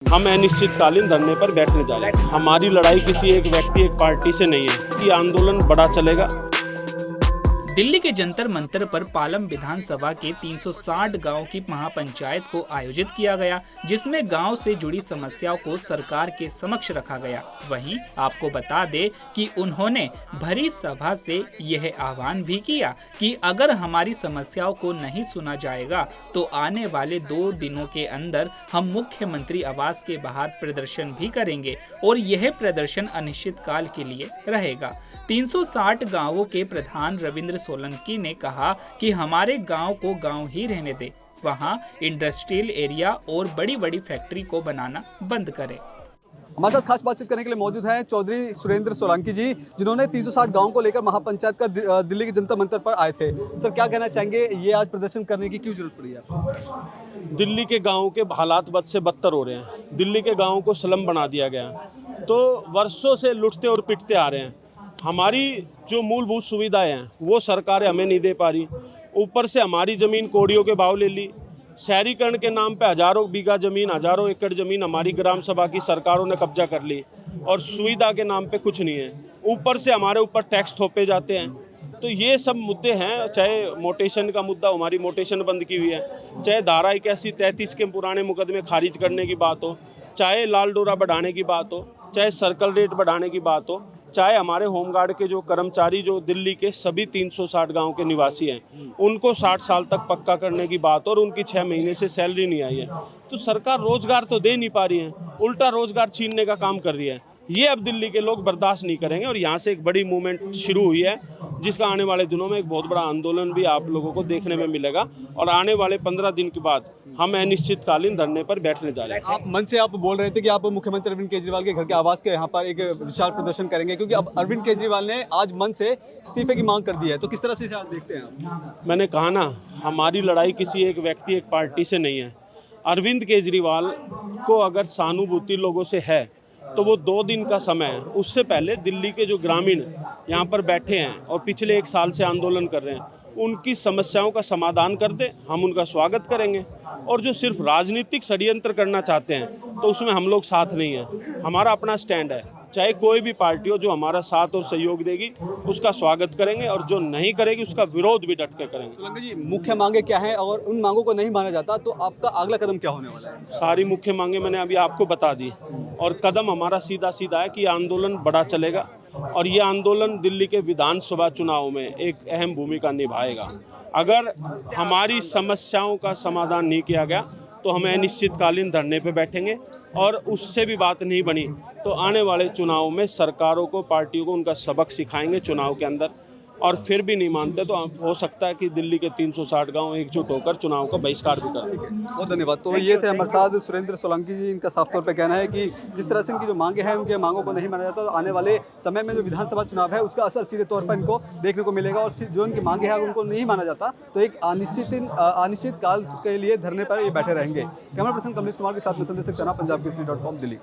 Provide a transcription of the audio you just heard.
हम अनिश्चितकालीन धरने पर बैठने जा रहे हैं। हमारी लड़ाई किसी एक व्यक्ति एक पार्टी से नहीं है। ये आंदोलन बड़ा चलेगा। दिल्ली के जंतर मंतर पर पालम विधानसभा के 360 गांव की महापंचायत को आयोजित किया गया, जिसमें गांव से जुड़ी समस्याओं को सरकार के समक्ष रखा गया। वहीं आपको बता दें कि उन्होंने भरी सभा से यह आह्वान भी किया कि अगर हमारी समस्याओं को नहीं सुना जाएगा तो आने वाले 2 दिनों के अंदर हम मुख्यमंत्री आवास के बाहर प्रदर्शन भी करेंगे और यह प्रदर्शन अनिश्चितकाल के लिए रहेगा। 360 गाँवों के प्रधान रविंद्र सोलंकी ने कहा कि हमारे गांव को गांव ही रहने दे, वहां इंडस्ट्रियल एरिया और बड़ी बड़ी फैक्ट्री को बनाना बंद करें। हमारे साथ खास बातचीत करने के लिए मौजूद हैं चौधरी सुरेंद्र सोलंकी जी, जिन्होंने 360 गांवों को लेकर महापंचायत का दिल्ली के जंतर मंतर पर आए थे। सर, क्या कहना चाहेंगे, ये आज प्रदर्शन करने की क्यों जरूरत पड़ी है? दिल्ली के गाँव के हालात बद से बदतर हो रहे हैं। दिल्ली के गाँव को स्लम बना दिया गया, तो वर्षों से लुटते और पिटते आ रहे हैं। हमारी जो मूलभूत सुविधाएं हैं वो सरकारें हमें नहीं दे पा रही। ऊपर से हमारी ज़मीन कौड़ियों के भाव ले ली। शहरीकरण के नाम पे हज़ारों बीघा ज़मीन, हज़ारों एकड़ ज़मीन हमारी ग्राम सभा की सरकारों ने कब्जा कर ली और सुविधा के नाम पे कुछ नहीं है। ऊपर से हमारे ऊपर टैक्स थोपे जाते हैं। तो ये सब मुद्दे हैं, चाहे मोटेशन का मुद्दा, हमारी मोटेशन बंद की हुई है, चाहे धारा 81-33 के पुराने मुकदमे खारिज करने की बात हो, चाहे लाल डोरा बढ़ाने की बात हो, चाहे सर्कल रेट बढ़ाने की बात हो, चाहे हमारे होमगार्ड के जो कर्मचारी जो दिल्ली के सभी 360 गांव के निवासी हैं उनको 60 साल तक पक्का करने की बात और उनकी 6 महीने से सैलरी नहीं आई है। तो सरकार रोजगार तो दे नहीं पा रही है, उल्टा रोजगार छीनने का काम कर रही है। ये अब दिल्ली के लोग बर्दाश्त नहीं करेंगे और यहाँ से एक बड़ी मूवमेंट शुरू हुई है, जिसका आने वाले दिनों में एक बहुत बड़ा आंदोलन भी आप लोगों को देखने में मिलेगा। और आने वाले 15 दिन के बाद हम अनिश्चितकालीन धरने पर बैठने जा रहे हैं। आप मन से आप बोल रहे थे कि आप मुख्यमंत्री अरविंद केजरीवाल के घर के आवास के यहाँ पर एक विशाल प्रदर्शन करेंगे, क्योंकि अब अरविंद केजरीवाल ने आज मन से इस्तीफे की मांग कर दी है। तो किस तरह से इसे आप देखते हैं आप? मैंने कहा ना, हमारी लड़ाई किसी एक व्यक्ति एक पार्टी से नहीं है। अरविंद केजरीवाल को अगर सहानुभूति लोगों से है तो वो 2 दिन का समय है। उससे पहले दिल्ली के जो ग्रामीण यहाँ पर बैठे हैं और पिछले 1 साल से आंदोलन कर रहे हैं, उनकी समस्याओं का समाधान कर दे, हम उनका स्वागत करेंगे। और जो सिर्फ राजनीतिक षड्यंत्र करना चाहते हैं तो उसमें हम लोग साथ नहीं हैं। हमारा अपना स्टैंड है, चाहे कोई भी पार्टी हो, जो हमारा साथ और सहयोग देगी उसका स्वागत करेंगे और जो नहीं करेगी उसका विरोध भी डट के करेंगे। सोलंकी जी, मुख्य मांगे क्या हैं और उन मांगों को नहीं माना जाता तो आपका अगला कदम क्या होने वाला है? सारी मुख्य मांगे मैंने अभी आपको बता दी और कदम हमारा सीधा सीधा है कि आंदोलन बड़ा चलेगा और ये आंदोलन दिल्ली के विधानसभा चुनाव में एक अहम भूमिका निभाएगा। अगर हमारी समस्याओं का समाधान नहीं किया गया तो हमें अनिश्चितकालीन धरने पे बैठेंगे और उससे भी बात नहीं बनी तो आने वाले चुनाव में सरकारों को, पार्टियों को उनका सबक सिखाएंगे चुनाव के अंदर। और फिर भी नहीं मानते तो हो सकता है कि दिल्ली के 360 गांव एकजुट होकर चुनाव का बहिष्कार भी कर दें। बहुत धन्यवाद। तो ये थे हमारे साथ सुरेंद्र सोलंकी जी। इनका साफ तौर पे कहना है कि जिस तरह से इनकी जो मांगे हैं, उनके मांगों को नहीं माना जाता तो आने वाले समय में जो विधानसभा चुनाव है उसका असर सीधे तौर पर इनको देखने को मिलेगा। और जो इनकी मांगे हैं उनको नहीं माना जाता तो एक अनिश्चित काल के लिए धरने पर ये बैठे रहेंगे। कैमरा पर्सन कमलेश कुमार के साथ में संदेश सक्सेना, पंजाब केसरी.com, दिल्ली।